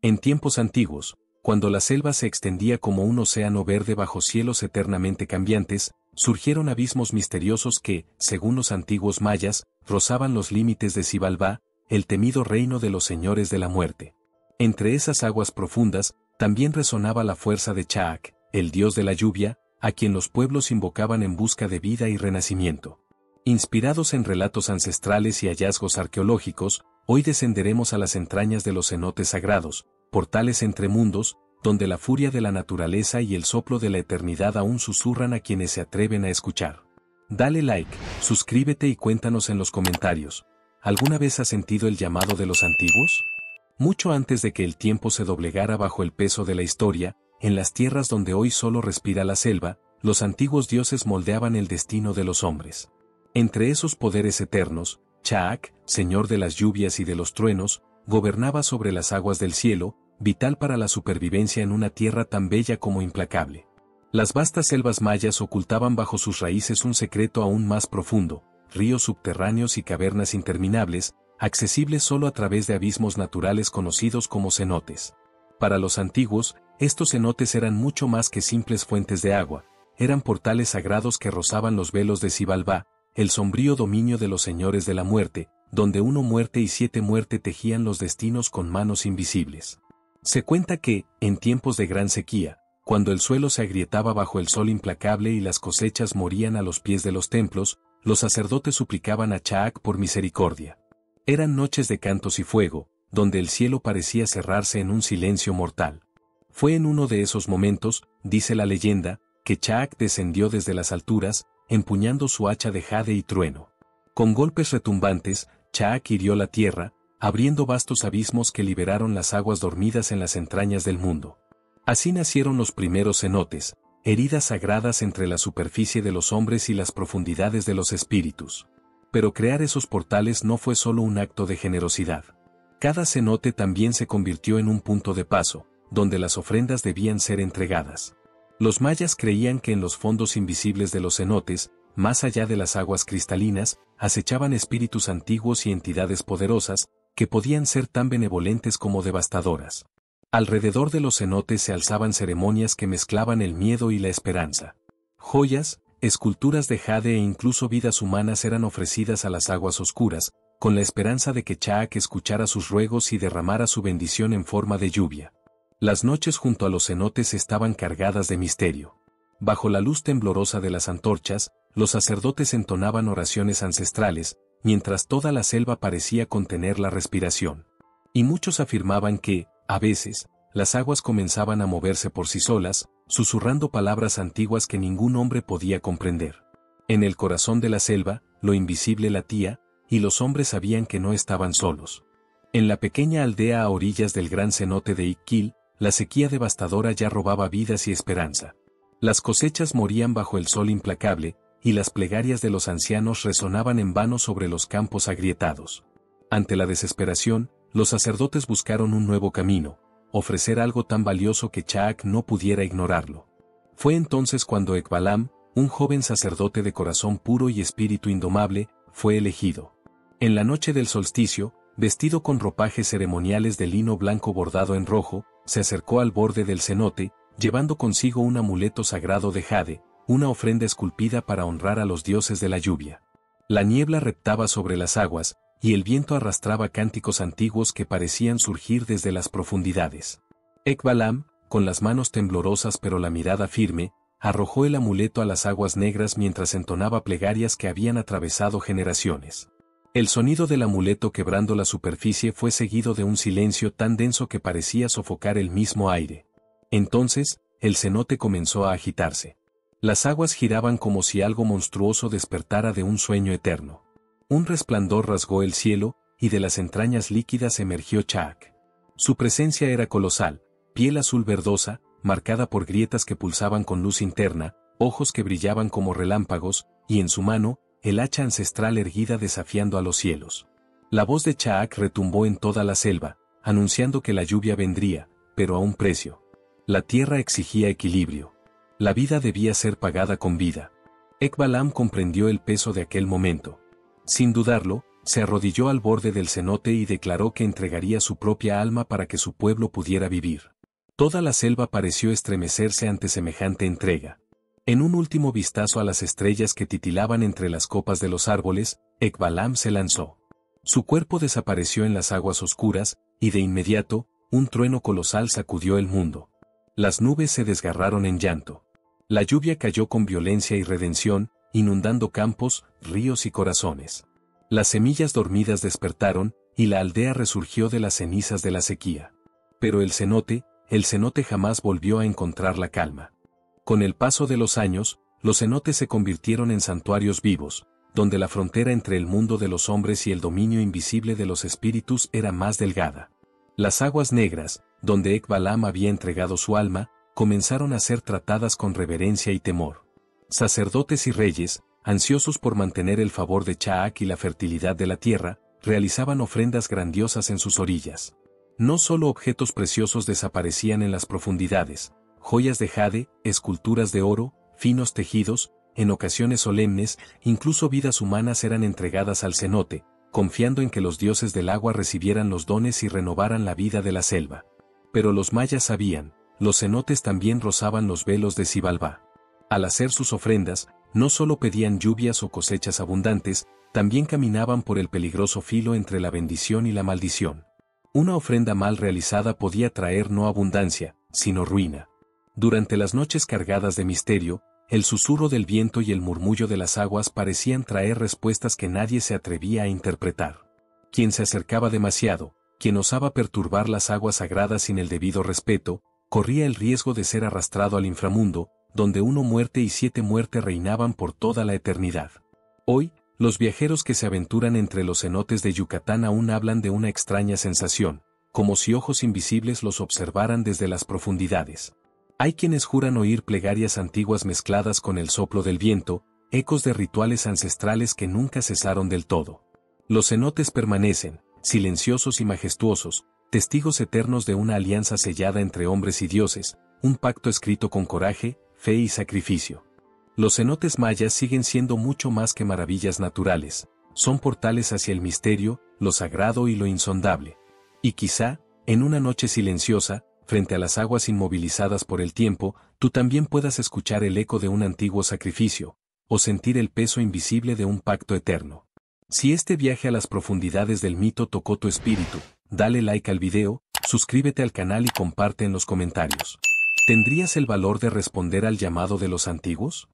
En tiempos antiguos, cuando la selva se extendía como un océano verde bajo cielos eternamente cambiantes, surgieron abismos misteriosos que, según los antiguos mayas, rozaban los límites de Xibalbá, el temido reino de los señores de la muerte. Entre esas aguas profundas, también resonaba la fuerza de Chaak, el dios de la lluvia, a quien los pueblos invocaban en busca de vida y renacimiento. Inspirados en relatos ancestrales y hallazgos arqueológicos, hoy descenderemos a las entrañas de los cenotes sagrados, portales entre mundos, donde la furia de la naturaleza y el soplo de la eternidad aún susurran a quienes se atreven a escuchar. Dale like, suscríbete y cuéntanos en los comentarios. ¿Alguna vez has sentido el llamado de los antiguos? Mucho antes de que el tiempo se doblegara bajo el peso de la historia, en las tierras donde hoy solo respira la selva, los antiguos dioses moldeaban el destino de los hombres. Entre esos poderes eternos, Chaak, señor de las lluvias y de los truenos, gobernaba sobre las aguas del cielo, vital para la supervivencia en una tierra tan bella como implacable. Las vastas selvas mayas ocultaban bajo sus raíces un secreto aún más profundo, ríos subterráneos y cavernas interminables, accesibles solo a través de abismos naturales conocidos como cenotes. Para los antiguos, estos cenotes eran mucho más que simples fuentes de agua, eran portales sagrados que rozaban los velos de Xibalbá, el sombrío dominio de los señores de la muerte, donde 1 muerte y 7 muerte tejían los destinos con manos invisibles. Se cuenta que, en tiempos de gran sequía, cuando el suelo se agrietaba bajo el sol implacable y las cosechas morían a los pies de los templos, los sacerdotes suplicaban a Chaak por misericordia. Eran noches de cantos y fuego, donde el cielo parecía cerrarse en un silencio mortal. Fue en uno de esos momentos, dice la leyenda, que Chaak descendió desde las alturas, empuñando su hacha de jade y trueno. Con golpes retumbantes, Chaak hirió la tierra, abriendo vastos abismos que liberaron las aguas dormidas en las entrañas del mundo. Así nacieron los primeros cenotes, heridas sagradas entre la superficie de los hombres y las profundidades de los espíritus. Pero crear esos portales no fue solo un acto de generosidad. Cada cenote también se convirtió en un punto de paso, donde las ofrendas debían ser entregadas. Los mayas creían que en los fondos invisibles de los cenotes, más allá de las aguas cristalinas, acechaban espíritus antiguos y entidades poderosas, que podían ser tan benevolentes como devastadoras. Alrededor de los cenotes se alzaban ceremonias que mezclaban el miedo y la esperanza. Joyas, esculturas de jade e incluso vidas humanas eran ofrecidas a las aguas oscuras, con la esperanza de que Chaak escuchara sus ruegos y derramara su bendición en forma de lluvia. Las noches junto a los cenotes estaban cargadas de misterio. Bajo la luz temblorosa de las antorchas, los sacerdotes entonaban oraciones ancestrales, mientras toda la selva parecía contener la respiración. Y muchos afirmaban que, a veces, las aguas comenzaban a moverse por sí solas, susurrando palabras antiguas que ningún hombre podía comprender. En el corazón de la selva, lo invisible latía, y los hombres sabían que no estaban solos. En la pequeña aldea a orillas del gran cenote de Iquil, la sequía devastadora ya robaba vidas y esperanza. Las cosechas morían bajo el sol implacable, y las plegarias de los ancianos resonaban en vano sobre los campos agrietados. Ante la desesperación, los sacerdotes buscaron un nuevo camino, ofrecer algo tan valioso que Chaak no pudiera ignorarlo. Fue entonces cuando Ekbalam, un joven sacerdote de corazón puro y espíritu indomable, fue elegido. En la noche del solsticio, vestido con ropajes ceremoniales de lino blanco bordado en rojo, se acercó al borde del cenote, llevando consigo un amuleto sagrado de jade, una ofrenda esculpida para honrar a los dioses de la lluvia. La niebla reptaba sobre las aguas, y el viento arrastraba cánticos antiguos que parecían surgir desde las profundidades. Ekbalam, con las manos temblorosas pero la mirada firme, arrojó el amuleto a las aguas negras mientras entonaba plegarias que habían atravesado generaciones. El sonido del amuleto quebrando la superficie fue seguido de un silencio tan denso que parecía sofocar el mismo aire. Entonces, el cenote comenzó a agitarse. Las aguas giraban como si algo monstruoso despertara de un sueño eterno. Un resplandor rasgó el cielo, y de las entrañas líquidas emergió Chaak. Su presencia era colosal, piel azul verdosa, marcada por grietas que pulsaban con luz interna, ojos que brillaban como relámpagos, y en su mano, el hacha ancestral erguida desafiando a los cielos. La voz de Chaak retumbó en toda la selva, anunciando que la lluvia vendría, pero a un precio. La tierra exigía equilibrio. La vida debía ser pagada con vida. Ekbalam comprendió el peso de aquel momento. Sin dudarlo, Se arrodilló al borde del cenote y declaró que entregaría su propia alma para que su pueblo pudiera vivir. Toda la selva pareció estremecerse ante semejante entrega. En un último vistazo a las estrellas que titilaban entre las copas de los árboles, Ekbalam se lanzó. Su cuerpo desapareció en las aguas oscuras, y de inmediato, un trueno colosal sacudió el mundo. Las nubes se desgarraron en llanto. La lluvia cayó con violencia y redención, inundando campos, ríos y corazones. Las semillas dormidas despertaron, y la aldea resurgió de las cenizas de la sequía. Pero el cenote jamás volvió a encontrar la calma. Con el paso de los años, los cenotes se convirtieron en santuarios vivos, donde la frontera entre el mundo de los hombres y el dominio invisible de los espíritus era más delgada. Las aguas negras, donde Ekbalam había entregado su alma, comenzaron a ser tratadas con reverencia y temor. Sacerdotes y reyes, ansiosos por mantener el favor de Chaak y la fertilidad de la tierra, realizaban ofrendas grandiosas en sus orillas. No solo objetos preciosos desaparecían en las profundidades, joyas de jade, esculturas de oro, finos tejidos, en ocasiones solemnes, incluso vidas humanas eran entregadas al cenote, confiando en que los dioses del agua recibieran los dones y renovaran la vida de la selva. Pero los mayas sabían, los cenotes también rozaban los velos de Xibalbá. Al hacer sus ofrendas, no solo pedían lluvias o cosechas abundantes, también caminaban por el peligroso filo entre la bendición y la maldición. Una ofrenda mal realizada podía traer no abundancia, sino ruina. Durante las noches cargadas de misterio, el susurro del viento y el murmullo de las aguas parecían traer respuestas que nadie se atrevía a interpretar. Quien se acercaba demasiado, quien osaba perturbar las aguas sagradas sin el debido respeto, corría el riesgo de ser arrastrado al inframundo, donde 1 muerte y 7 muertes reinaban por toda la eternidad. Hoy, los viajeros que se aventuran entre los cenotes de Yucatán aún hablan de una extraña sensación, como si ojos invisibles los observaran desde las profundidades. Hay quienes juran oír plegarias antiguas mezcladas con el soplo del viento, ecos de rituales ancestrales que nunca cesaron del todo. Los cenotes permanecen, silenciosos y majestuosos, testigos eternos de una alianza sellada entre hombres y dioses, un pacto escrito con coraje, fe y sacrificio. Los cenotes mayas siguen siendo mucho más que maravillas naturales, son portales hacia el misterio, lo sagrado y lo insondable. Y quizá, en una noche silenciosa, frente a las aguas inmovilizadas por el tiempo, tú también puedas escuchar el eco de un antiguo sacrificio, o sentir el peso invisible de un pacto eterno. Si este viaje a las profundidades del mito tocó tu espíritu, dale like al video, suscríbete al canal y comparte en los comentarios. ¿Tendrías el valor de responder al llamado de los antiguos?